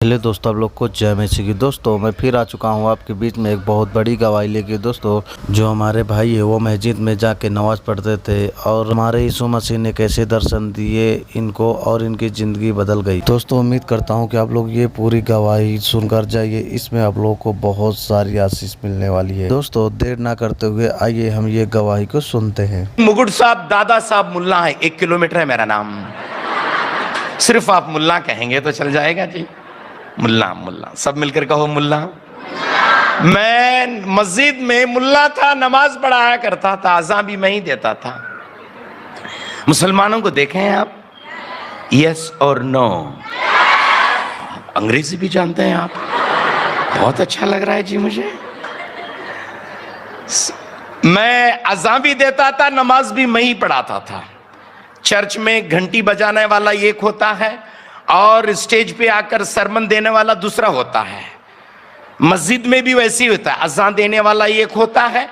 Hello दोस्तों, आप लोग को जय मसीह की। दोस्तों मैं फिर आ चुका हूँ आपके बीच में एक बहुत बड़ी गवाही लेके। दोस्तों जो हमारे भाई है वो मस्जिद में जाके नमाज़ पढ़ते थे और हमारे यीशु मसीह ने कैसे दर्शन दिए इनको और इनकी ज़िंदगी बदल गई। दोस्तों उम्मीद करता हूँ कि आप लोग ये पूरी गवाही सुनकर जाइए, इसमें आप लोगों को बहुत सारी आशीष मिलने वाली है। दोस्तों देर ना करते हुए आइए हम ये गवाही को सुनते हैं। मुकुट साहब दादा साहब मुल्ला है, 1 किलोमीटर है मेरा नाम। सिर्फ आप मुल्ला कहेंगे तो चल जाएगा जी। मुल्ला मुल्ला सब मिलकर कहो मुल्ला। मैं मस्जिद में मुल्ला था, नमाज पढ़ाया करता था, अज़ान भी मैं ही देता था। मुसलमानों को देखें हैं आप? यस और नो? अंग्रेजी भी जानते हैं आप? बहुत अच्छा लग रहा है जी मुझे। मैं अज़ान भी देता था, नमाज भी मैं ही पढ़ाता था। चर्च में घंटी बजाने वाला एक होता है और स्टेज पे आकर सरमन देने वाला दूसरा होता है। मस्जिद में भी वैसे ही होता है, अज़ान देने वाला एक होता है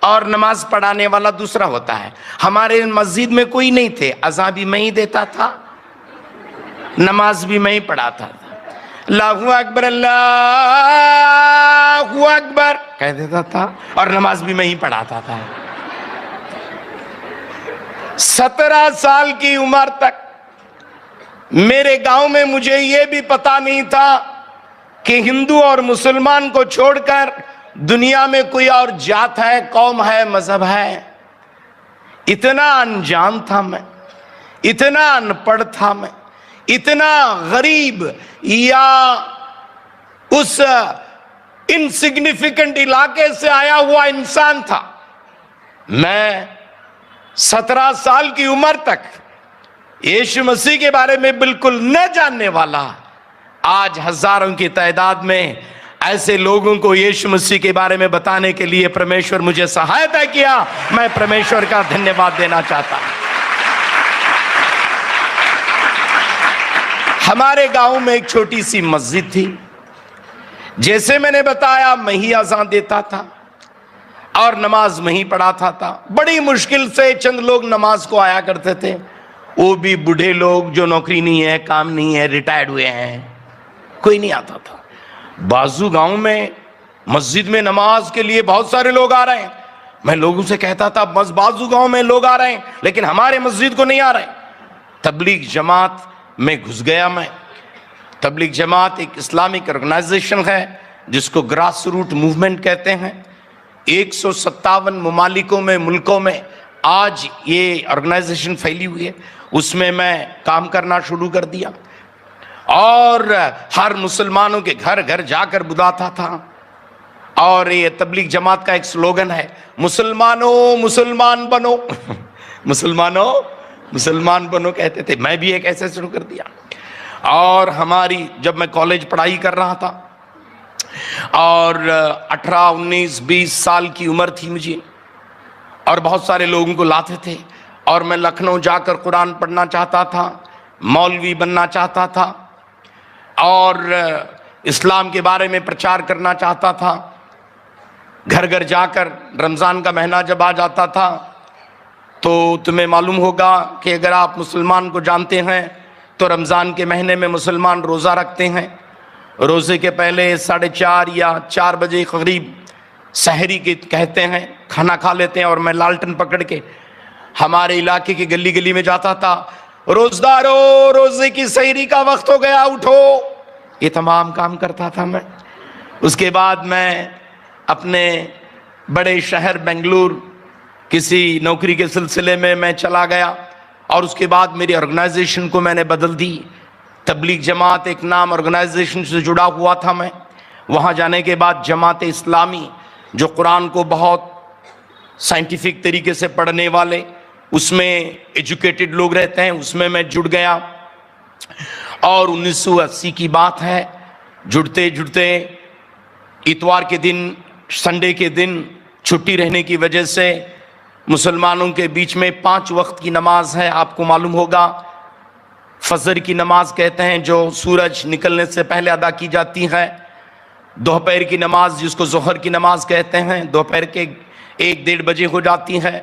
और नमाज पढ़ाने वाला दूसरा होता है। हमारे मस्जिद में कोई नहीं थे, अज़ान भी मैं ही देता था, नमाज भी मैं ही पढ़ाता था। अल्लाहु अकबर अल्लाहु अकबर कह देता था और नमाज भी मैं ही पढ़ाता था। 17 साल की उम्र तक मेरे गांव में मुझे यह भी पता नहीं था कि हिंदू और मुसलमान को छोड़कर दुनिया में कोई और जात है, कौम है, मजहब है। इतना अनजान था मैं, इतना अनपढ़ था मैं, इतना गरीब या उस इनसिग्निफिकेंट इलाके से आया हुआ इंसान था। मैं 17 साल की उम्र तक यीशु मसीह के बारे में बिल्कुल न जानने वाला आज हजारों की तादाद में ऐसे लोगों को यीशु मसीह के बारे में बताने के लिए परमेश्वर मुझे सहायता किया। मैं परमेश्वर का धन्यवाद देना चाहता हूं। हमारे गांव में एक छोटी सी मस्जिद थी। जैसे मैंने बताया, मैं ही अज़ान देता था और नमाज में ही पढ़ाता था। बड़ी मुश्किल से चंद लोग नमाज को आया करते थे, वो भी बूढ़े लोग जो नौकरी नहीं है, काम नहीं है, रिटायर्ड हुए हैं, कोई नहीं आता था। बाजू गांव में मस्जिद में नमाज के लिए बहुत सारे लोग आ रहे हैं। मैं लोगों से कहता था बस बाजू गांव में लोग आ रहे हैं लेकिन हमारे मस्जिद को नहीं आ रहे। तबलीग जमात में घुस गया मैं। तबलीग जमात एक इस्लामिक ऑर्गेनाइजेशन है जिसको ग्रास रूट मूवमेंट कहते हैं। 157 ममालिकों में, मुल्कों में आज ये ऑर्गेनाइजेशन फैली हुई है। उसमें मैं काम करना शुरू कर दिया और हर मुसलमानों के घर घर जाकर बुलाता था। और ये तबलीग जमात का एक स्लोगन है, मुसलमानों मुसलमान बनो। मुसलमानों मुसलमान बनो कहते थे। मैं भी एक ऐसे शुरू कर दिया। और हमारी, जब मैं कॉलेज पढ़ाई कर रहा था और 18, 19, 20 साल की उम्र थी मुझे, और बहुत सारे लोगों को लाते थे और मैं लखनऊ जाकर कुरान पढ़ना चाहता था, मौलवी बनना चाहता था और इस्लाम के बारे में प्रचार करना चाहता था। घर घर जाकर, रमज़ान का महीना जब आ जाता था तो तुम्हें मालूम होगा कि अगर आप मुसलमान को जानते हैं तो रमज़ान के महीने में मुसलमान रोज़ा रखते हैं। रोज़े के पहले 4:30 या 4 बजे करीब सहरी के कहते हैं, खाना खा लेते हैं और मैं लालटन पकड़ के हमारे इलाके की गली गली में जाता था। रोजदारों, रोजे की सहरी का वक्त हो गया, उठो। ये तमाम काम करता था मैं। उसके बाद मैं अपने बड़े शहर बेंगलुरु किसी नौकरी के सिलसिले में मैं चला गया और उसके बाद मेरी ऑर्गेनाइजेशन को मैंने बदल दी। तबलीग जमात एक नाम ऑर्गेनाइजेशन से जुड़ा हुआ था मैं। वहाँ जाने के बाद जमात इस्लामी, जो कुरान को बहुत साइंटिफिक तरीके से पढ़ने वाले, उसमें एजुकेटेड लोग रहते हैं, उसमें मैं जुड़ गया। और 1980 की बात है। जुड़ते जुड़ते इतवार के दिन, संडे के दिन छुट्टी रहने की वजह से मुसलमानों के बीच में 5 वक्त की नमाज है। आपको मालूम होगा, फजर की नमाज कहते हैं जो सूरज निकलने से पहले अदा की जाती है। दोपहर की नमाज जिसको जोहर की नमाज कहते हैं, दोपहर के 1-1:30 बजे हो जाती है।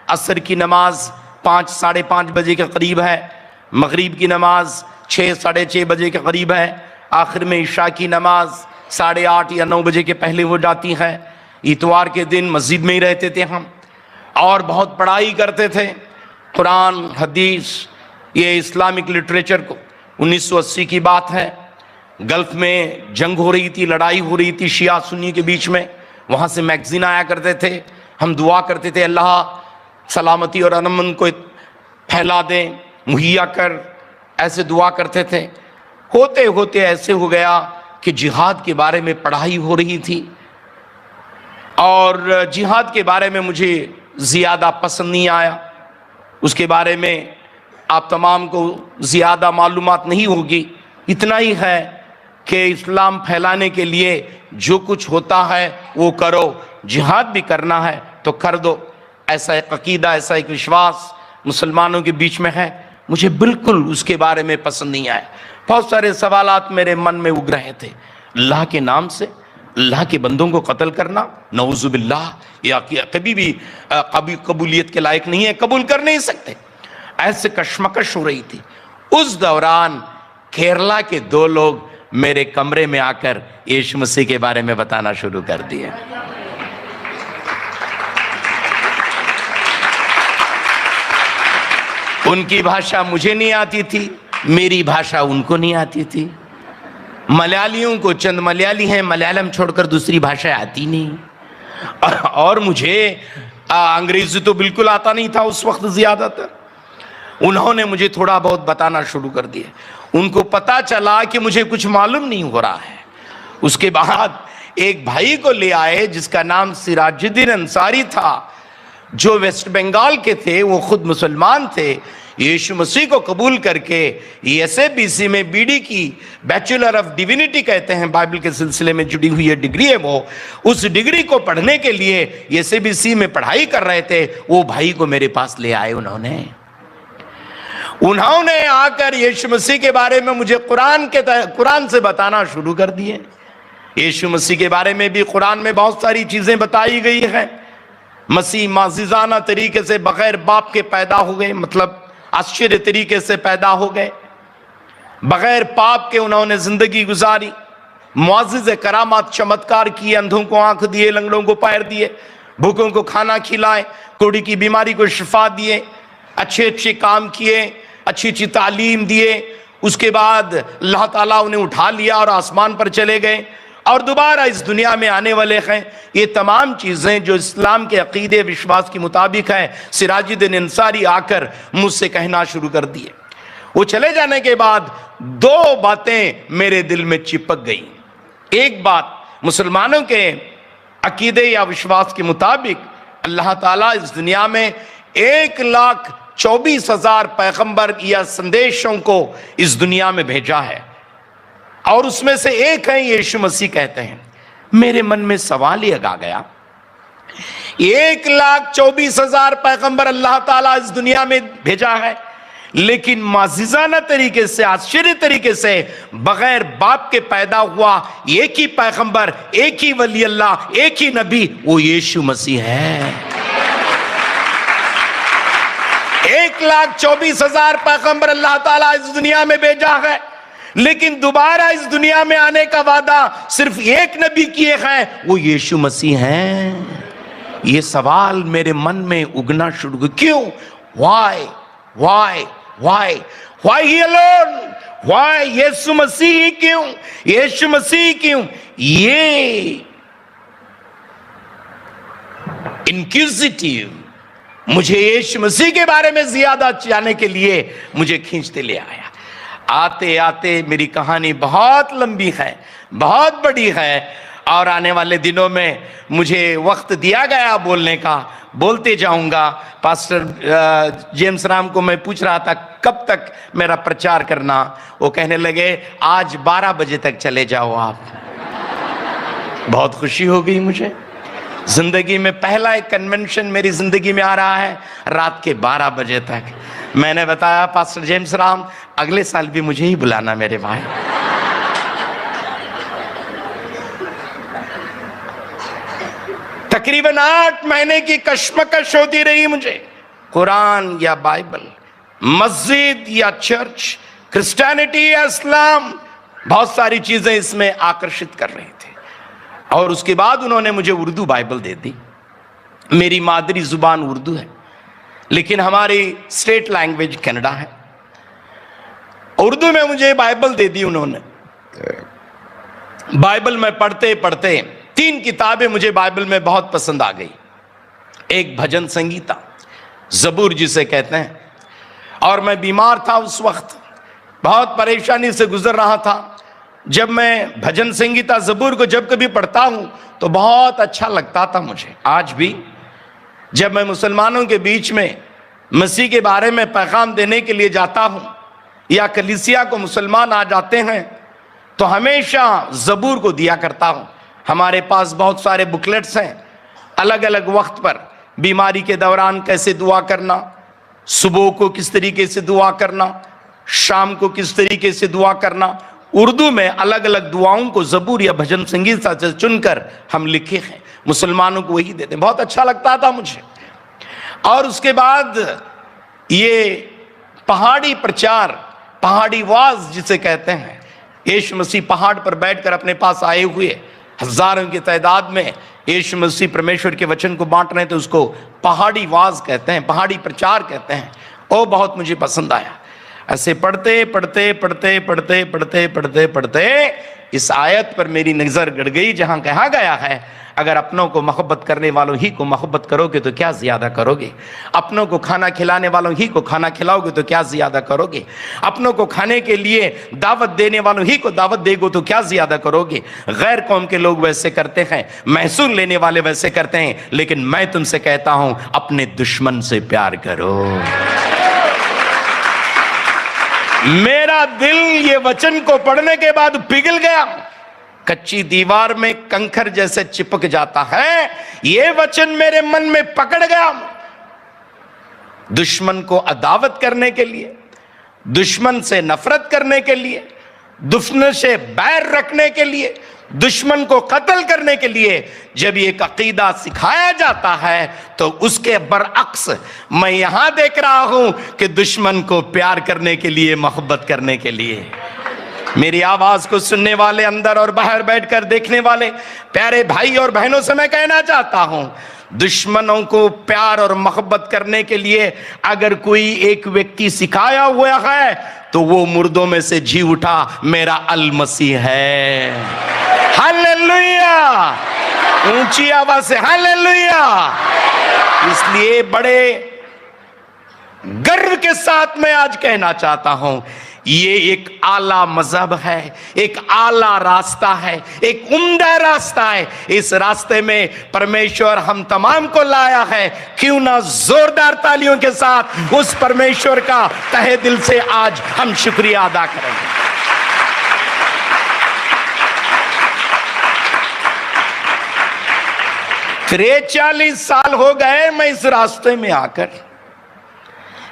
असर की नमाज 5, 5:30 बजे के करीब है। मगरिब की नमाज 6, 6:30 बजे के करीब है। आखिर में इशा की नमाज 8:30 या 9 बजे के पहले हो जाती है। इतवार के दिन मस्जिद में ही रहते थे हम और बहुत पढ़ाई करते थे, कुरान, हदीस, ये इस्लामिक लिटरेचर को। 1980 की बात है, गल्फ में जंग हो रही थी, लड़ाई हो रही थी शिया सुन्नी के बीच में। वहाँ से मैगजीन आया करते थे, हम दुआ करते थे अल्लाह सलामती और अमन को फैला दे, मुहैया कर, ऐसे दुआ करते थे। होते होते ऐसे हो गया कि जिहाद के बारे में पढ़ाई हो रही थी और जिहाद के बारे में मुझे ज़्यादा पसंद नहीं आया। उसके बारे में आप तमाम को ज़्यादा मालूमात नहीं होगी, इतना ही है कि इस्लाम फैलाने के लिए जो कुछ होता है वो करो, जिहाद भी करना है तो कर दो। ऐसा एक अकीदा, ऐसा एक विश्वास मुसलमानों के बीच में है। मुझे बिल्कुल उसके बारे में पसंद नहीं आया। बहुत सारे सवालात मेरे मन में उग रहे थे। अल्लाह के नाम से अल्लाह के बंदों को कत्ल करना, नऊजुबिल्लाह, या कभी भी कबूलियत के लायक नहीं है, कबूल कर नहीं सकते। ऐसे कशमकश हो रही थी। उस दौरान केरला के 2 लोग मेरे कमरे में आकर यीशु मसीह के बारे में बताना शुरू कर दिए। उनकी भाषा मुझे नहीं आती थी, मेरी भाषा उनको नहीं आती थी। मलयालियों को, चंद मलयाली हैं, मलयालम छोड़कर दूसरी भाषा आती नहीं। और मुझे अंग्रेजी तो बिल्कुल आता नहीं था उस वक्त ज्यादातर। उन्होंने मुझे थोड़ा बहुत बताना शुरू कर दिया। उनको पता चला कि मुझे कुछ मालूम नहीं हो रहा है। उसके बाद एक भाई को ले आए जिसका नाम सिराजुद्दीन अंसारी था, जो वेस्ट बंगाल के थे, वो खुद मुसलमान थे। यीशु मसीह को कबूल करके एसएबीसी में बीडी की, बैचलर ऑफ डिविनिटी कहते हैं, बाइबल के सिलसिले में जुड़ी हुई है डिग्री है वो, उस डिग्री को पढ़ने के लिए एसएबीसी में पढ़ाई कर रहे थे। वो भाई को मेरे पास ले आए। उन्होंने आकर यीशु मसीह के बारे में मुझे कुरान से बताना शुरू कर दिए। यीशु मसीह के बारे में भी कुरान में बहुत सारी चीजें बताई गई है। मसीह माजिजाना तरीके से बगैर बाप के पैदा हो गए, मतलब आश्चर्य तरीके से पैदा हो गए, बगैर पाप के उन्होंने जिंदगी गुजारी, मुआजिज़े करामात चमत्कार किए, अंधों को आंख दिए, लंगड़ों को पैर दिए, भूखों को खाना खिलाए, कोढ़ी की बीमारी को शिफा दिए, अच्छे अच्छे काम किए, अच्छी अच्छी तालीम दिए। उसके बाद अल्लाह ताला उन्हें उठा लिया और आसमान पर चले गए और दोबारा इस दुनिया में आने वाले हैं। ये तमाम चीज़ें जो इस्लाम के अकीदे विश्वास के मुताबिक हैं, सिराजुद्दीन अंसारी आकर मुझसे कहना शुरू कर दिए। वो चले जाने के बाद 2 बातें मेरे दिल में चिपक गई। एक बात, मुसलमानों के अकीदे या विश्वास के मुताबिक अल्लाह ताला इस दुनिया में 1,24,000 पैगंबर या संदेशों को इस दुनिया में भेजा है और उसमें से एक है यीशु मसीह कहते हैं। मेरे मन में सवाल ये आ गया, 1,24,000 पैगंबर अल्लाह ताला इस दुनिया में भेजा है, लेकिन माजिज़ाना तरीके से, आश्चर्य तरीके से बगैर बाप के पैदा हुआ एक ही पैगंबर, एक ही वली अल्लाह, एक ही नबी, वो यीशु मसीह है। 1,24,000 पैगंबर अल्लाह ताला इस दुनिया में भेजा है, लेकिन दोबारा इस दुनिया में आने का वादा सिर्फ एक नबी किए हैं, वो यीशु मसीह हैं। ये सवाल मेरे मन में उगना शुरू हुआ, क्यों? Why he alone? Why यीशु मसीह क्यों? यीशु मसीह क्यों? ये इंक्विजिटिव मुझे यीशु मसीह के बारे में ज्यादा जानने के लिए मुझे खींचते ले आया। आते आते मेरी कहानी बहुत लंबी है, बहुत बड़ी है और आने वाले दिनों में मुझे वक्त दिया गया बोलने का, बोलते जाऊंगा। पास्टर जेम्स राम को मैं पूछ रहा था कब तक मेरा प्रचार करना, वो कहने लगे आज 12 बजे तक चले जाओ आप। बहुत खुशी हो गई मुझे। जिंदगी में पहला एक कन्वेंशन मेरी जिंदगी में आ रहा है रात के 12 बजे तक। मैंने बताया पास्टर जेम्स राम अगले साल भी मुझे ही बुलाना मेरे भाई। तकरीबन 8 महीने की कश्मकश होती रही मुझे। कुरान या बाइबल, मस्जिद या चर्च, क्रिश्चियनिटी या इस्लाम, बहुत सारी चीजें इसमें आकर्षित कर रहे थे। और उसके बाद उन्होंने मुझे उर्दू बाइबल दे दी। मेरी मादरी जुबान उर्दू है, लेकिन हमारी स्टेट लैंग्वेज कन्नड़ा है। उर्दू में मुझे बाइबल दे दी उन्होंने। बाइबल में पढ़ते पढ़ते 3 किताबें मुझे बाइबल में बहुत पसंद आ गई। एक भजन संगीता, जबूर जिसे कहते हैं, और मैं बीमार था उस वक्त, बहुत परेशानी से गुजर रहा था। जब मैं भजन संगीता जबूर को जब कभी पढ़ता हूं तो बहुत अच्छा लगता था मुझे। आज भी जब मैं मुसलमानों के बीच में मसीह के बारे में पैगाम देने के लिए जाता हूं, या कलीसिया को मुसलमान आ जाते हैं, तो हमेशा जबूर को दिया करता हूं। हमारे पास बहुत सारे बुकलेट्स हैं, अलग अलग वक्त पर बीमारी के दौरान कैसे दुआ करना, सुबह को किस तरीके से दुआ करना, शाम को किस तरीके से दुआ करना। उर्दू में अलग अलग दुआओं को जबूर या भजन संगीत से चुनकर हम लिखे हैं, मुसलमानों को वही देते हैं। बहुत अच्छा लगता था मुझे। और उसके बाद ये पहाड़ी प्रचार, पहाड़ी वाज जिसे कहते हैं, यीशु मसीह पहाड़ पर बैठकर अपने पास आए हुए हजारों की तादाद में यीशु मसीह परमेश्वर के वचन को बांट रहे थे, उसको पहाड़ी वाज कहते हैं, पहाड़ी प्रचार कहते हैं। वो बहुत मुझे पसंद आया। ऐसे पढ़ते पढ़ते पढ़ते पढ़ते पढ़ते पढ़ते पढ़ते इस आयत पर मेरी नजर गड़ गई, जहां कहा गया है, अगर अपनों को मोहब्बत करने वालों ही को मोहब्बत करोगे तो क्या ज्यादा करोगे, अपनों को खाना खिलाने वालों ही को खाना खिलाओगे तो क्या ज्यादा करोगे, अपनों को खाने के लिए दावत देने वालों ही को दावत देगो तो क्या ज्यादा करोगे। गैर कौम के लोग वैसे करते हैं, महसूल लेने वाले वैसे करते हैं, लेकिन मैं तुमसे कहता हूं अपने दुश्मन से प्यार करो। मेरा दिल ये वचन को पढ़ने के बाद पिघल गया, कच्ची दीवार में कंकर जैसे चिपक जाता है। ये वचन मेरे मन में पकड़ गया। दुश्मन को अदावत करने के लिए, दुश्मन से नफरत करने के लिए, दुश्मन से बैर रखने के लिए, दुश्मन को कत्ल करने के लिए जब ये अकीदा सिखाया जाता है, तो उसके बरअक्स मैं यहां देख रहा हूं कि दुश्मन को प्यार करने के लिए, मोहब्बत करने के लिए। मेरी आवाज को सुनने वाले, अंदर और बाहर बैठकर देखने वाले प्यारे भाई और बहनों से मैं कहना चाहता हूं, दुश्मनों को प्यार और मोहब्बत करने के लिए अगर कोई एक व्यक्ति सिखाया हुआ है तो वो मुर्दों में से जी उठा मेरा अल मसीह है। हालेलुया, ऊंची आवाज से हालेलुया। इसलिए बड़े गर्व के साथ मैं आज कहना चाहता हूं, ये एक आला मजहब है, एक आला रास्ता है, एक उम्दा रास्ता है। इस रास्ते में परमेश्वर हम तमाम को लाया है। क्यों ना जोरदार तालियों के साथ उस परमेश्वर का तहे दिल से आज हम शुक्रिया अदा करेंगे। फिर 40 साल हो गए मैं इस रास्ते में आकर।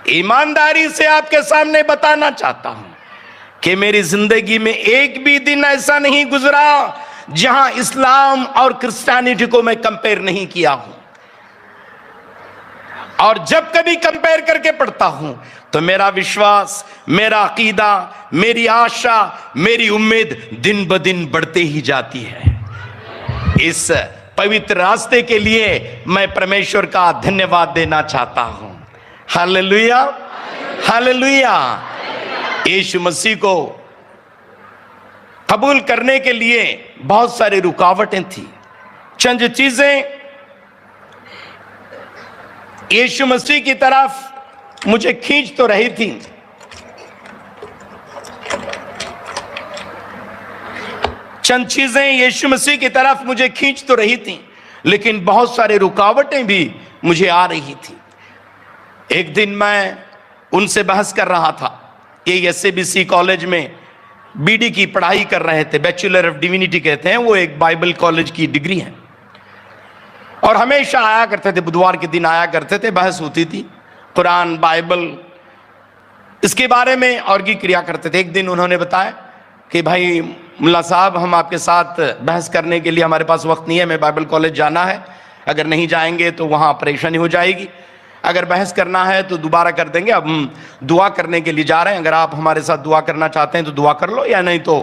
ईमानदारी से आपके सामने बताना चाहता हूं कि मेरी जिंदगी में एक भी दिन ऐसा नहीं गुजरा जहां इस्लाम और क्रिश्चियनिटी को मैं कंपेयर नहीं किया हूं। और जब कभी कंपेयर करके पढ़ता हूं तो मेरा विश्वास, मेरा अकीदा, मेरी आशा, मेरी उम्मीद दिन ब दिन बढ़ते ही जाती है। इस पवित्र रास्ते के लिए मैं परमेश्वर का धन्यवाद देना चाहता हूं। Hallelujah, hallelujah. यीशु मसीह को कबूल करने के लिए बहुत सारी रुकावटें थी। चंद चीजें यीशु मसीह की तरफ मुझे खींच तो रही थी। चंद चीजें यीशु मसीह की तरफ मुझे खींच तो रही थी, लेकिन बहुत सारी रुकावटें भी मुझे आ रही थी। एक दिन मैं उनसे बहस कर रहा था। ये SABC कॉलेज में BD की पढ़ाई कर रहे थे, बैचलर ऑफ डिविनिटी कहते हैं, वो एक बाइबल कॉलेज की डिग्री है। और हमेशा आया करते थे, बुधवार के दिन आया करते थे, बहस होती थी कुरान, बाइबल, इसके बारे में और की क्रिया करते थे। एक दिन उन्होंने बताया कि भाई मुल्ला साहब, हम आपके साथ बहस करने के लिए हमारे पास वक्त नहीं है, हमें बाइबल कॉलेज जाना है, अगर नहीं जाएंगे तो वहाँ परेशानी हो जाएगी, अगर बहस करना है तो दोबारा कर देंगे, अब हम दुआ करने के लिए जा रहे हैं, अगर आप हमारे साथ दुआ करना चाहते हैं तो दुआ कर लो, या नहीं तो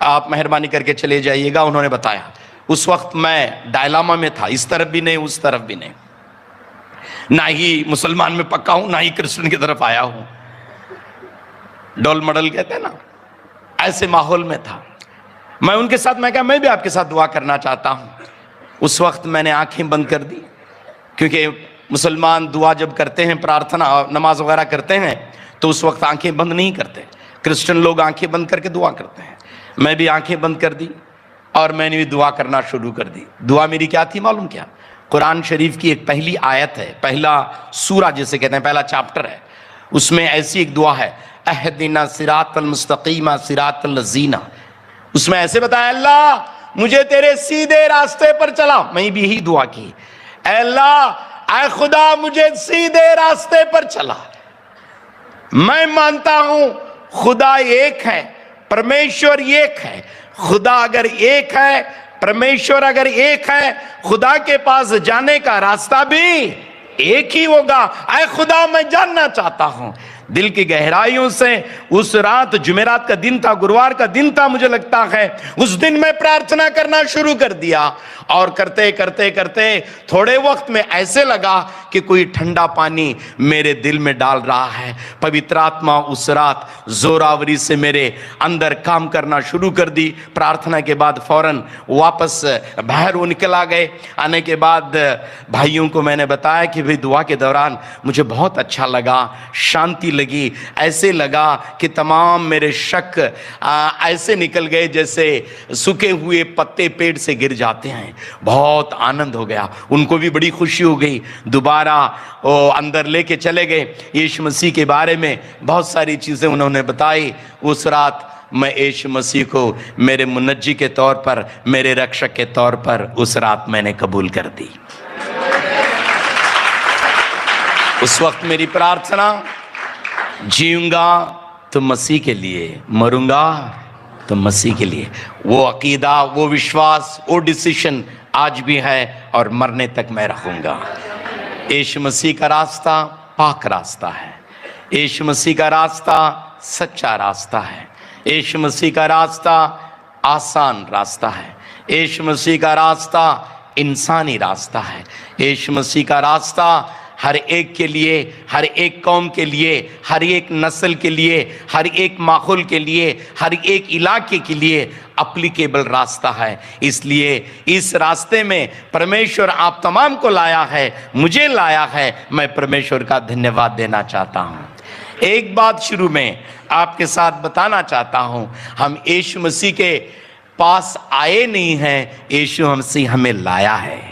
आप मेहरबानी करके चले जाइएगा। उन्होंने बताया। उस वक्त मैं डायलामा में था, इस तरफ भी नहीं उस तरफ भी नहीं, ना ही मुसलमान में पक्का हूं ना ही क्रिश्चियन की तरफ आया हूं, डोल मडल कहते हैं ना, ऐसे माहौल में था मैं। उनके साथ मैं कहा मैं भी आपके साथ दुआ करना चाहता हूं। उस वक्त मैंने आंखें बंद कर दी, क्योंकि मुसलमान दुआ जब करते हैं, प्रार्थना नमाज वगैरह करते हैं, तो उस वक्त आंखें बंद नहीं करते। क्रिश्चियन लोग आंखें बंद करके दुआ करते हैं। मैं भी आंखें बंद कर दी और मैंने भी दुआ करना शुरू कर दी। दुआ मेरी क्या थी मालूम क्या? कुरान शरीफ की एक पहली आयत है, पहला सूरा जिसे कहते हैं, पहला चैप्टर है, उसमें ऐसी एक दुआ है, अहदिना सिरातल मुस्तकीमा सिरातल लजीना। उसमें ऐसे बताया, अल्लाह मुझे तेरे सीधे रास्ते पर चला। मैं भी यही दुआ की, अल्लाह ऐ खुदा मुझे सीधे रास्ते पर चला। मैं मानता हूं खुदा एक है, परमेश्वर एक है। खुदा अगर एक है, परमेश्वर अगर एक है, खुदा के पास जाने का रास्ता भी एक ही होगा। ऐ खुदा मैं जानना चाहता हूं दिल की गहराइयों से। उस रात जुमेरात का दिन था, गुरुवार का दिन था मुझे लगता है, उस दिन मैं प्रार्थना करना शुरू कर दिया। और करते करते करते थोड़े वक्त में ऐसे लगा कि कोई ठंडा पानी मेरे दिल में डाल रहा है। पवित्र आत्मा उस रात जोरावरी से मेरे अंदर काम करना शुरू कर दी। प्रार्थना के बाद फौरन वापस बाहर वो निकल आ गए। आने के बाद भाइयों को मैंने बताया कि भाई दुआ के दौरान मुझे बहुत अच्छा लगा, शांति लगी, ऐसे लगा कि तमाम मेरे शक ऐसे निकल गए जैसे सूखे हुए पत्ते पेड़ से गिर जाते हैं। बहुत आनंद हो गया, उनको भी बड़ी खुशी हो गई। दोबारा वो अंदर लेके चले गए, यीशु मसीह के बारे में बहुत सारी चीजें उन्होंने बताई। उस रात मैं यीशु मसीह को मेरे मुनज्जी के तौर पर, मेरे रक्षक के तौर पर उस रात मैंने कबूल कर दी। उस वक्त मेरी प्रार्थना, जीऊंगा तो मसीह के लिए, मरूंगा तो मसीह के लिए। वो अकीदा, वो विश्वास, वो डिसीजन आज भी है और मरने तक मैं रखूंगा। यीशु मसीह का रास्ता पाक रास्ता है, यीशु मसीह का रास्ता सच्चा रास्ता है, यीशु मसीह का रास्ता आसान रास्ता है, यीशु मसीह का रास्ता इंसानी रास्ता है, यीशु मसीह का रास्ता हर एक के लिए, हर एक कौम के लिए, हर एक नस्ल के लिए, हर एक माहौल के लिए, हर एक इलाके के लिए एप्लीकेबल रास्ता है। इसलिए इस रास्ते में परमेश्वर आप तमाम को लाया है, मुझे लाया है। मैं परमेश्वर का धन्यवाद देना चाहता हूँ। एक बात शुरू में आपके साथ बताना चाहता हूँ, हम यीशु मसीह के पास आए नहीं हैं, यीशु मसीह हमें लाया है।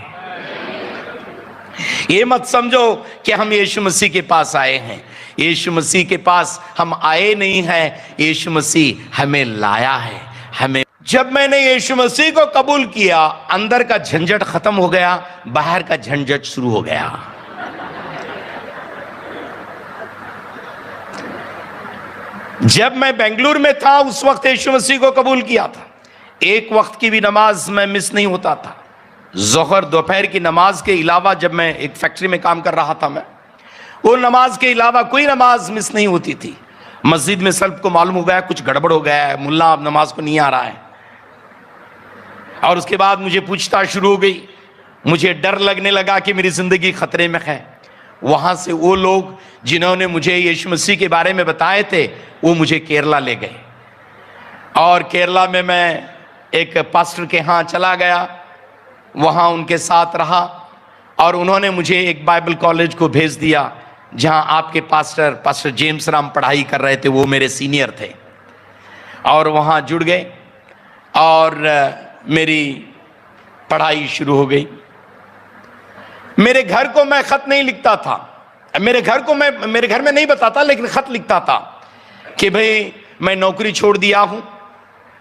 ये मत समझो कि हम यीशु मसीह के पास आए हैं। यीशु मसीह के पास हम आए नहीं हैं, यीशु मसीह हमें लाया है। हमें, जब मैंने यीशु मसीह को कबूल किया, अंदर का झंझट खत्म हो गया, बाहर का झंझट शुरू हो गया। जब मैं बेंगलुरु में था, उस वक्त यीशु मसीह को कबूल किया था। एक वक्त की भी नमाज मैं मिस नहीं होता था। जोहर दोपहर की नमाज के अलावा, जब मैं एक फैक्ट्री में काम कर रहा था, मैं वो नमाज के अलावा कोई नमाज मिस नहीं होती थी। मस्जिद में सबको मालूम हो गया कुछ गड़बड़ हो गया है, मुल्ला अब नमाज को नहीं आ रहा है। और उसके बाद मुझे पूछताछ शुरू हो गई, मुझे डर लगने लगा कि मेरी जिंदगी खतरे में है। वहां से वो लोग जिन्होंने मुझे यीशु मसीह के बारे में बताए थे, वो मुझे केरला ले गए। और केरला में मैं एक पास्टर के यहाँ चला गया, वहाँ उनके साथ रहा और उन्होंने मुझे एक बाइबल कॉलेज को भेज दिया, जहाँ आपके पास्टर जेम्स राम पढ़ाई कर रहे थे। वो मेरे सीनियर थे और वहाँ जुड़ गए और मेरी पढ़ाई शुरू हो गई। मेरे घर को मैं खत नहीं लिखता था, मेरे घर में नहीं बताता, लेकिन खत लिखता था कि भाई मैं नौकरी छोड़ दिया हूँ,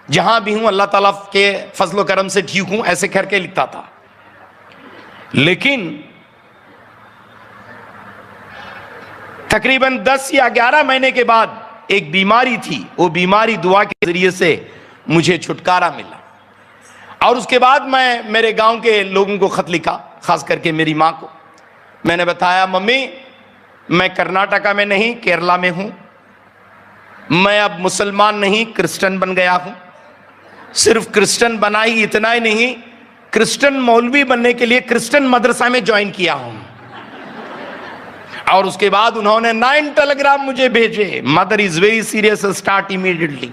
जहां भी हूं अल्लाह ताला के फजलो करम से ठीक हूं, ऐसे करके लिखता था। लेकिन तकरीबन 10 या 11 महीने के बाद एक बीमारी थी, वो बीमारी दुआ के जरिए से मुझे छुटकारा मिला। और उसके बाद मैं मेरे गांव के लोगों को खत लिखा, खास करके मेरी मां को। मैंने बताया, मम्मी मैं कर्नाटका में नहीं केरला में हूं, मैं अब मुसलमान नहीं क्रिश्चियन बन गया हूं, सिर्फ क्रिश्चियन बना ही, इतना ही नहीं, क्रिश्चियन मौलवी बनने के लिए क्रिश्चियन मदरसा में ज्वाइन किया हूं। और उसके बाद उन्होंने 9 टेलीग्राम मुझे भेजे, mother is very serious, start immediately.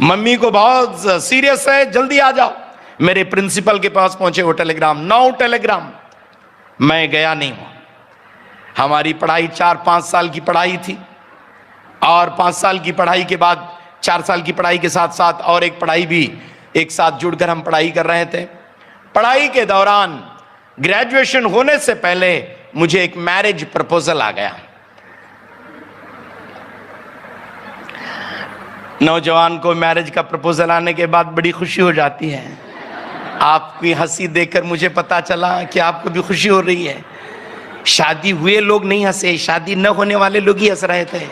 Mummy को बहुत सीरियस है, जल्दी आ जाओ। मेरे प्रिंसिपल के पास पहुंचे वो टेलीग्राम, 9 टेलीग्राम। मैं गया नहीं हूं। हमारी पढ़ाई 4-5 साल की पढ़ाई थी, और 5 साल की पढ़ाई के बाद 4 साल की पढ़ाई के साथ साथ और एक पढ़ाई भी एक साथ जुड़कर हम पढ़ाई कर रहे थे। पढ़ाई के दौरान ग्रेजुएशन होने से पहले मुझे एक मैरिज प्रपोजल आ गया। नौजवान को मैरिज का प्रपोजल आने के बाद बड़ी खुशी हो जाती है। आपकी हंसी देखकर मुझे पता चला कि आपको भी खुशी हो रही है। शादी हुए लोग नहीं हंसे, शादी न होने वाले लोग ही हंस रहे थे।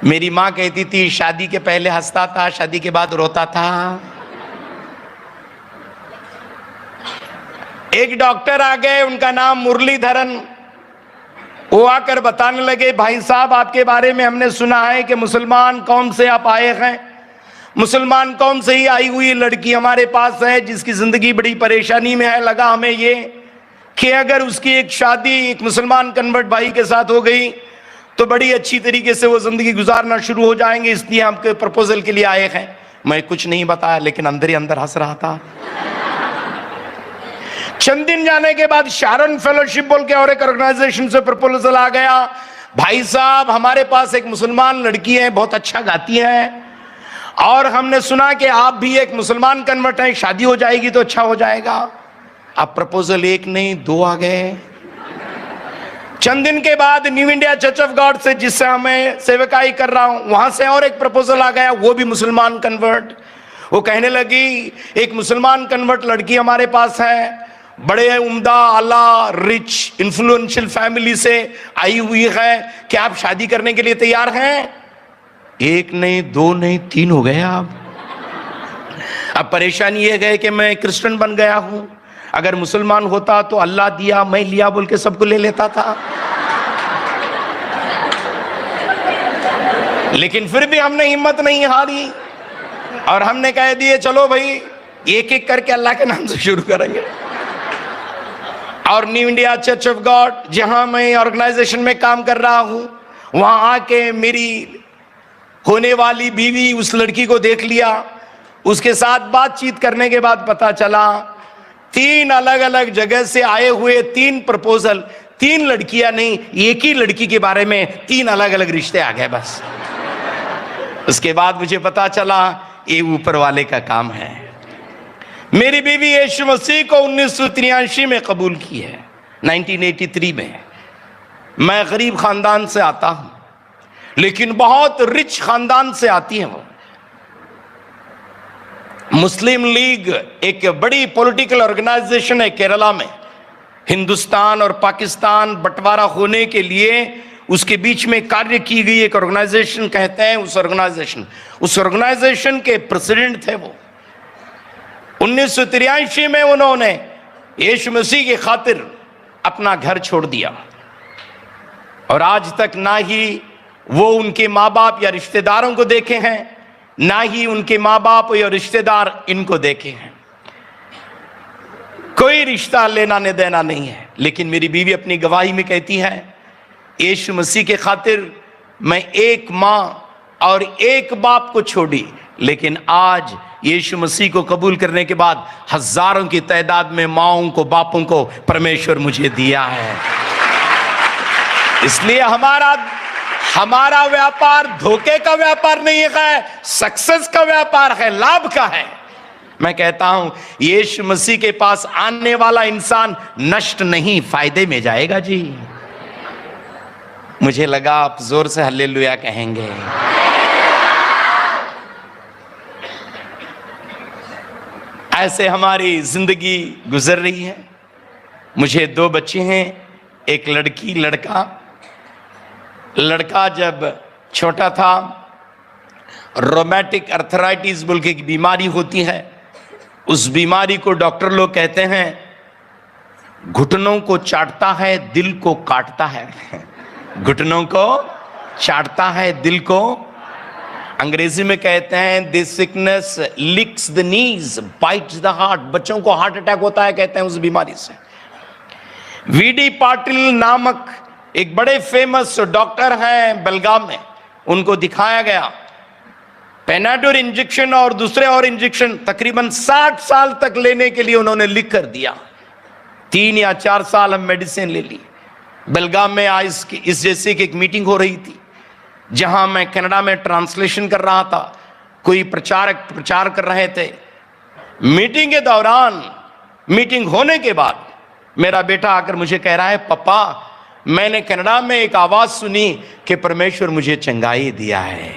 मेरी मां कहती थी शादी के पहले हंसता था, शादी के बाद रोता था। एक डॉक्टर आ गए, उनका नाम मुरलीधरन। वो आकर बताने लगे, भाई साहब आपके बारे में हमने सुना है कि मुसलमान कौम से आप आए हैं। मुसलमान कौम से ही आई हुई लड़की हमारे पास है जिसकी जिंदगी बड़ी परेशानी में है। लगा हमें ये कि अगर उसकी एक शादी एक मुसलमान कन्वर्ट भाई के साथ हो गई तो बड़ी अच्छी तरीके से वो जिंदगी गुजारना शुरू हो जाएंगे, इसलिए हमके प्रपोजल के लिए आए हैं। मैं कुछ नहीं बताया, लेकिन अंदर ही अंदर हंस रहा था। चंद दिन जाने के बाद शारन फेलोशिप बोल के और एक ऑर्गेनाइजेशन से प्रपोजल आ गया, भाई साहब हमारे पास एक मुसलमान लड़की है, बहुत अच्छा गाती है, और हमने सुना कि आप भी एक मुसलमान कन्वर्ट हैं, शादी हो जाएगी तो अच्छा हो जाएगा। अब प्रपोजल एक नहीं 2 आ गए। चंद दिन के बाद new India church of God से, जिससे मैं सेवकाई कर रहा हूं, वहां से और एक प्रपोजल आ गया, वो भी मुसलमान कन्वर्ट। वो कहने लगी एक मुसलमान कन्वर्ट लड़की हमारे पास है, बड़े उम्दा आला रिच इन्फ्लुएंशियल फैमिली से आई हुई है, क्या आप शादी करने के लिए तैयार हैं? 1 नहीं 2 नहीं 3 हो गए। अब परेशानी ये है कि मैं क्रिश्चियन बन गया हूं। अगर मुसलमान होता तो अल्लाह दिया मैं लिया बोल के सबको ले लेता था, लेकिन फिर भी हमने हिम्मत नहीं हारी और हमने कह दिए चलो भाई एक एक करके अल्लाह के नाम से शुरू करेंगे। और new India church of God, जहां मैं ऑर्गेनाइजेशन में काम कर रहा हूं, वहां आके मेरी होने वाली बीवी उस लड़की को देख लिया। उसके साथ बातचीत करने के बाद पता चला 3 अलग अलग जगह से आए हुए 3 प्रपोजल, 3 लड़कियां नहीं, एक ही लड़की के बारे में 3 अलग अलग रिश्ते आ गए बस। उसके बाद मुझे पता चला ये ऊपर वाले का काम है। मेरी बीवी यीशु मसीह को 1983 में कबूल की है, 1983 में। मैं गरीब खानदान से आता हूं, लेकिन बहुत रिच खानदान से आती है वो। मुस्लिम लीग एक बड़ी पॉलिटिकल ऑर्गेनाइजेशन है केरला में। हिंदुस्तान और पाकिस्तान बंटवारा होने के लिए उसके बीच में कार्य की गई एक ऑर्गेनाइजेशन कहते हैं उस ऑर्गेनाइजेशन के प्रेसिडेंट थे वो। 1983 में उन्होंने यीशु मसीह की खातिर अपना घर छोड़ दिया, और आज तक ना ही वो उनके माँ बाप या रिश्तेदारों को देखे हैं, ना ही उनके माँ बाप या रिश्तेदार इनको देखे हैं। कोई रिश्ता लेना न देना नहीं है। लेकिन मेरी बीवी अपनी गवाही में कहती है, यीशु मसीह के खातिर मैं एक माँ और एक बाप को छोड़ी, लेकिन आज यीशु मसीह को कबूल करने के बाद हजारों की तादाद में माओं को बापों को परमेश्वर मुझे दिया है। इसलिए हमारा व्यापार धोखे का व्यापार नहीं है, सक्सेस का व्यापार है, लाभ का है। मैं कहता हूं यीशु मसीह के पास आने वाला इंसान नष्ट नहीं फायदे में जाएगा जी। मुझे लगा आप जोर से हालेलुया कहेंगे। ऐसे हमारी जिंदगी गुजर रही है। मुझे 2 बच्चे हैं, एक लड़की लड़का। लड़का जब छोटा था रोमैटिक अर्थराइटिस बोल के एक बीमारी होती है। उस बीमारी को डॉक्टर लोग कहते हैं घुटनों को चाटता है दिल को काटता है। घुटनों को चाटता है दिल को, अंग्रेजी में कहते हैं this sickness लिक्स the knees bytes the heart. बच्चों को हार्ट अटैक होता है कहते हैं उस बीमारी से। वीडी पाटिल नामक एक बड़े फेमस डॉक्टर हैं बेलगाम में, उनको दिखाया गया। पेनाडोर इंजेक्शन और दूसरे और इंजेक्शन तकरीबन 60 साल तक लेने के लिए उन्होंने लिख कर दिया। 3 या 4 साल हम मेडिसिन ले ली। बेलगाम में आज इस जैसे की एक मीटिंग हो रही थी, जहां मैं कनाडा में ट्रांसलेशन कर रहा था। कोई प्रचार कर रहे थे। मीटिंग के दौरान, मीटिंग होने के बाद मेरा बेटा आकर मुझे कह रहा है, पापा मैंने कनाडा में एक आवाज सुनी कि परमेश्वर मुझे चंगाई दिया है।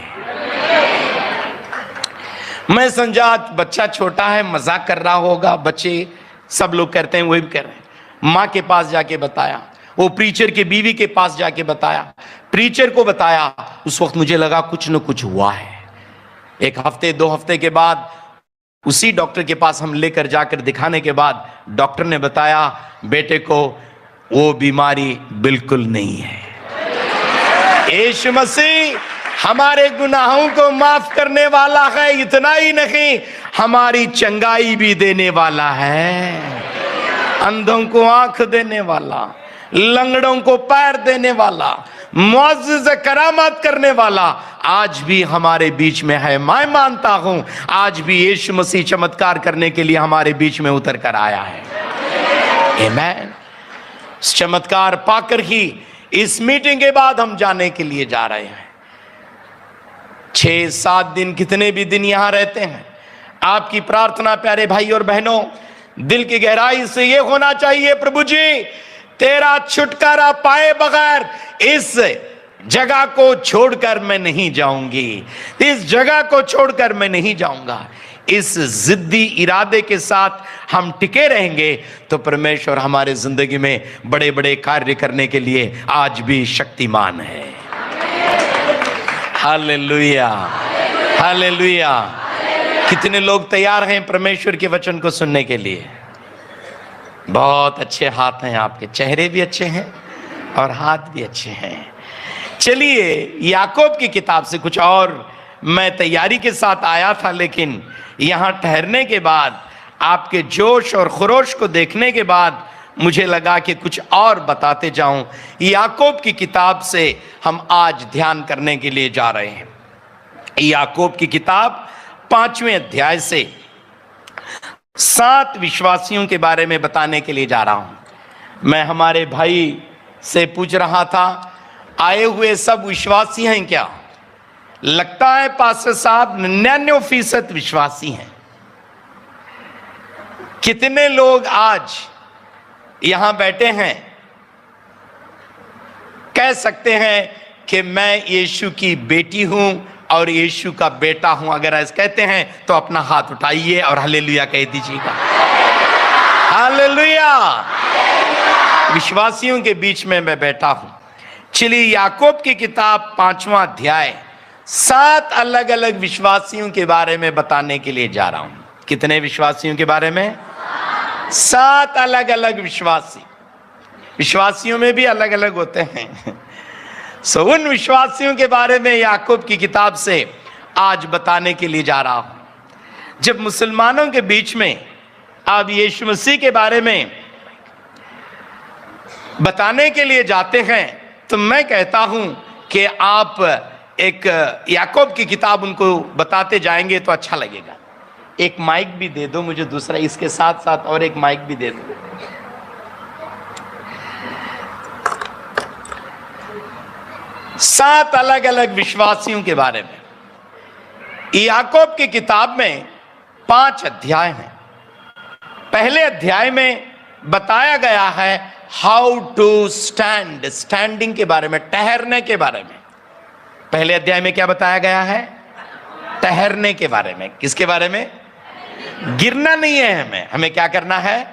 मैं समझा बच्चा छोटा है, मजाक कर रहा होगा। बच्चे सब लोग करते हैं, वही भी कर रहे हैं। माँ के पास जाके बताया, वो प्रीचर की बीवी के पास जाके बताया, प्रीचर को बताया। उस वक्त मुझे लगा कुछ न कुछ हुआ है। 1 हफ्ते 2 हफ्ते के बाद उसी डॉक्टर के पास हम लेकर जाकर दिखाने के बाद डॉक्टर ने बताया बेटे को वो बीमारी बिल्कुल नहीं है। यीशु मसीह हमारे गुनाहों को माफ करने वाला है, इतना ही नहीं हमारी चंगाई भी देने वाला है। अंधों को आंख देने वाला, लंगड़ों को पैर देने वाला, मुअज्जिज़ करामत करने वाला आज भी हमारे बीच में है। मैं मानता हूं आज भी यीशु मसीह चमत्कार करने के लिए हमारे बीच में उतर कर आया है। आमीन। चमत्कार पाकर ही इस मीटिंग के बाद हम जाने के लिए जा रहे हैं। 6-7 दिन, कितने भी दिन यहां रहते हैं, आपकी प्रार्थना प्यारे भाई और बहनों दिल की गहराई से ये होना चाहिए, प्रभु जी तेरा छुटकारा पाए बगैर इस जगह को छोड़कर मैं नहीं जाऊंगी, इस जगह को छोड़कर मैं नहीं जाऊंगा। इस जिद्दी इरादे के साथ हम टिके रहेंगे तो परमेश्वर हमारे जिंदगी में बड़े बड़े कार्य करने के लिए आज भी शक्तिमान है। Hallelujah, hallelujah. कितने लोग तैयार हैं परमेश्वर के वचन को सुनने के लिए? बहुत अच्छे हाथ हैं आपके, चेहरे भी अच्छे हैं और हाथ भी अच्छे हैं। चलिए याकूब की किताब से कुछ और मैं तैयारी के साथ आया था, लेकिन यहां ठहरने के बाद आपके जोश और खरोश को देखने के बाद मुझे लगा कि कुछ और बताते जाऊं। याकूब की किताब से हम आज ध्यान करने के लिए जा रहे हैं। याकूब की किताब 5वें अध्याय से 7 विश्वासियों के बारे में बताने के लिए जा रहा हूं। मैं हमारे भाई से पूछ रहा था, आए हुए सब विश्वासी हैं क्या? लगता है पास्टर साहब 99% विश्वासी हैं। कितने लोग आज यहां बैठे हैं कह सकते हैं कि मैं यीशु की बेटी हूं और यीशु का बेटा हूं? अगर ऐसा कहते हैं तो अपना हाथ उठाइए और हालेलुया कह दीजिएगा। हालेलुया। विश्वासियों के बीच में मैं बैठा हूं। चलिए याकूब की किताब 5वां अध्याय 7 अलग अलग विश्वासियों के बारे में बताने के लिए जा रहा हूं। कितने विश्वासियों के बारे में? 7 अलग अलग विश्वासी। विश्वासियों में भी अलग अलग होते हैं। सो उन विश्वासियों के बारे में याकूब की किताब से आज बताने के लिए जा रहा हूं। जब मुसलमानों के बीच में आप यीशु मसीह के बारे में बताने के लिए जाते हैं तो मैं कहता हूं कि आप एक याकूब की किताब उनको बताते जाएंगे तो अच्छा लगेगा। एक माइक भी दे दो मुझे, दूसरा इसके साथ साथ और एक माइक भी दे दो। 7 अलग अलग विश्वासियों के बारे में याकूब की किताब में 5 अध्याय हैं। पहले अध्याय में बताया गया है हाउ टू स्टैंड, स्टैंडिंग के बारे में, ठहरने के बारे में। पहले अध्याय में क्या बताया गया है? ठहरने के बारे में। किसके बारे में? गिरना नहीं है, हमें क्या करना है?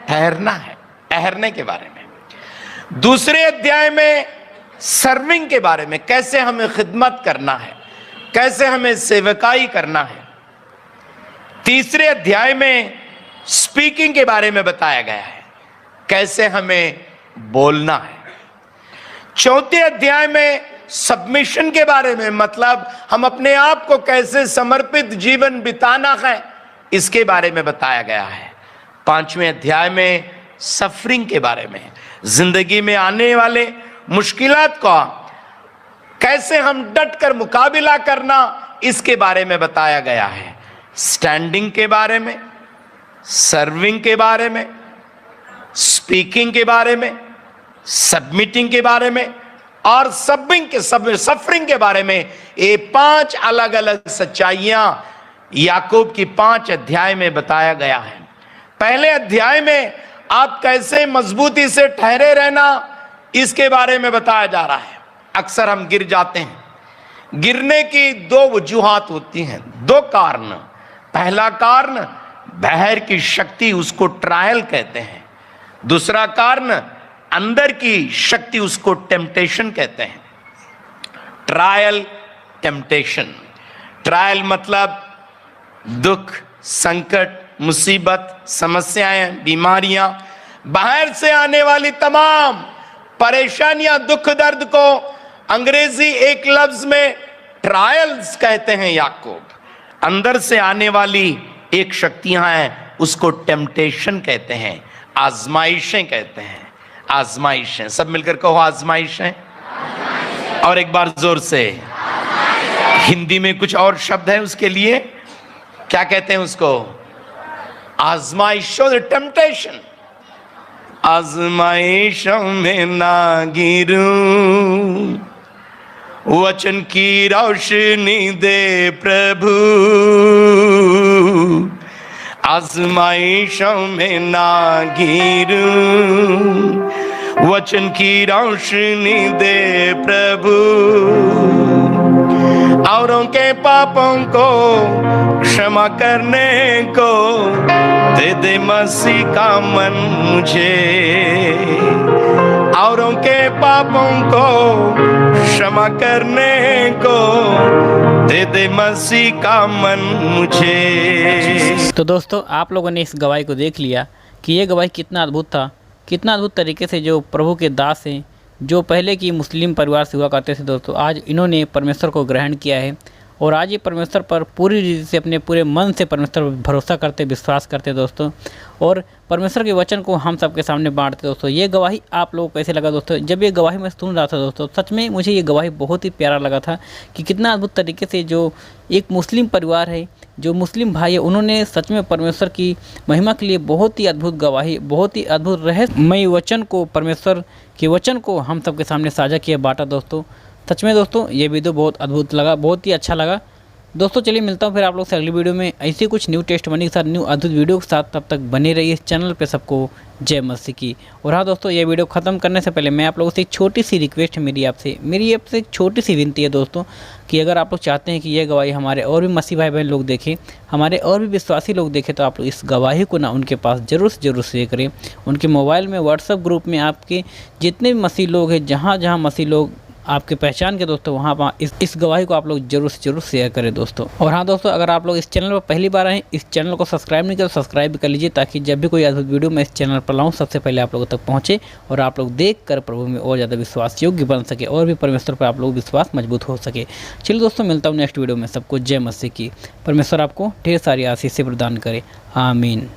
ठहरना है, ठहरने के बारे में। दूसरे अध्याय में सर्विंग के बारे में, कैसे हमें खिदमत करना है, कैसे हमें सेवकाई करना है। तीसरे अध्याय में स्पीकिंग के बारे में बताया गया है, कैसे हमें बोलना है। चौथे अध्याय में सबमिशन के बारे में, मतलब हम अपने आप को कैसे समर्पित जीवन बिताना है, इसके बारे में बताया गया है। 5वें अध्याय में सफरिंग के बारे में, जिंदगी में आने वाले मुश्किलात का कैसे हम डट कर मुकाबला करना, इसके बारे में बताया गया है। स्टैंडिंग के बारे में, सर्विंग के बारे में, स्पीकिंग के बारे में, सबमिटिंग के बारे में और सफरिंग के बारे में, ये 5 अलग अलग सच्चाइयां याकूब की 5 अध्याय में बताया गया है। पहले अध्याय में आप कैसे मजबूती से ठहरे रहना, इसके बारे में बताया जा रहा है। अक्सर हम गिर जाते हैं। गिरने की 2 वजूहात होती हैं, 2 कारण। पहला कारण बाहर की शक्ति, उसको ट्रायल कहते हैं। दूसरा कारण अंदर की शक्ति, उसको टेम्पटेशन कहते हैं। Trial, temptation. ट्रायल मतलब दुख, संकट, मुसीबत, समस्याएं, बीमारियां, बाहर से आने वाली तमाम परेशानियां, दुख दर्द को अंग्रेजी एक लफ्ज में ट्रायल्स कहते हैं याकूब। अंदर से आने वाली एक शक्तियां हैं, उसको टेम्पटेशन कहते हैं, आजमाइशें कहते हैं। आजमाइशें, सब मिलकर कहो आजमाइशें। और एक बार जोर से। हिंदी में कुछ और शब्द है उसके लिए, क्या कहते हैं उसको? आजमाइशों, टेम्पटेशन। आजमाइशों में ना गिरूं, वचन की रोशनी दे प्रभु। आजमाइशों में ना गिरूं, वचन की रोशनी दे प्रभु। औरों के पापों को क्षमा करने को दे दे मसीह का मन मुझे। औरों के पापों को क्षमा करने को दे दे मसीह का मन मुझे। तो दोस्तों, आप लोगों ने इस गवाही को देख लिया कि ये गवाही कितना अद्भुत था, कितना अद्भुत तरीके से जो प्रभु के दास हैं, जो पहले की मुस्लिम परिवार से हुआ करते थे दोस्तों, आज इन्होंने परमेश्वर को ग्रहण किया है और आज ये परमेश्वर पर पूरी रीति से, अपने पूरे मन से परमेश्वर पर भरोसा करते, विश्वास करते दोस्तों, और परमेश्वर के वचन को हम सबके सामने बांटते दोस्तों। ये गवाही आप लोगों को कैसे लगा दोस्तों? जब ये गवाही मैं सुन रहा था दोस्तों, सच में मुझे ये गवाही बहुत ही प्यारा लगा था कि कितना अद्भुत तरीके से जो एक मुस्लिम परिवार है, जो मुस्लिम भाई है, उन्होंने सच में परमेश्वर की महिमा के लिए बहुत ही अद्भुत गवाही, बहुत ही अद्भुत रहस्यमय वचन को, परमेश्वर के वचन को हम सबके सामने साझा किया, बांटा दोस्तों। सच में दोस्तों ये वीडियो बहुत अद्भुत लगा, बहुत ही अच्छा लगा दोस्तों। चलिए मिलता हूँ फिर आप लोग से अगली वीडियो में ऐसी कुछ न्यू टेस्टमनी के साथ, न्यू अद्भुत वीडियो के साथ। तब तक बने रहिए इस चैनल पे। सबको जय मसीह की। और हाँ दोस्तों, ये वीडियो ख़त्म करने से पहले मैं आप लोगों से एक छोटी सी रिक्वेस्ट है मेरी आपसे एक छोटी सी विनती है दोस्तों, कि अगर आप लोग चाहते हैं कि ये गवाही हमारे और भी मसीह भाई बहन लोग देखें, हमारे और भी विश्वासी लोग देखें, तो आप लोग इस गवाही को ना उनके पास ज़रूर से ज़रूर शेयर करें। उनके मोबाइल में, व्हाट्सएप ग्रुप में आपके जितने भी मसीह लोग हैं, जहाँ जहाँ मसीह लोग आपके पहचान के दोस्तों, वहाँ इस गवाही को आप लोग जरूर से जरूर शेयर करें दोस्तों। और हाँ दोस्तों, अगर आप लोग इस चैनल पर पहली बार आए, इस चैनल को सब्सक्राइब नहीं किया तो सब्सक्राइब कर लीजिए, ताकि जब भी कोई अद्भुत वीडियो मैं इस चैनल पर लाऊं, सबसे पहले आप लोगों तक पहुँचे और आप लोग देख कर प्रभु में और ज़्यादा विश्वास योग्य बन सके और भी परमेश्वर पर आप लोग विश्वास मजबूत हो सके। चलिए दोस्तों, मिलता हूँ नेक्स्ट वीडियो में। सबको जय मसीह की। परमेश्वर आपको ढेर सारी आशीष से प्रदान करे। आमीन।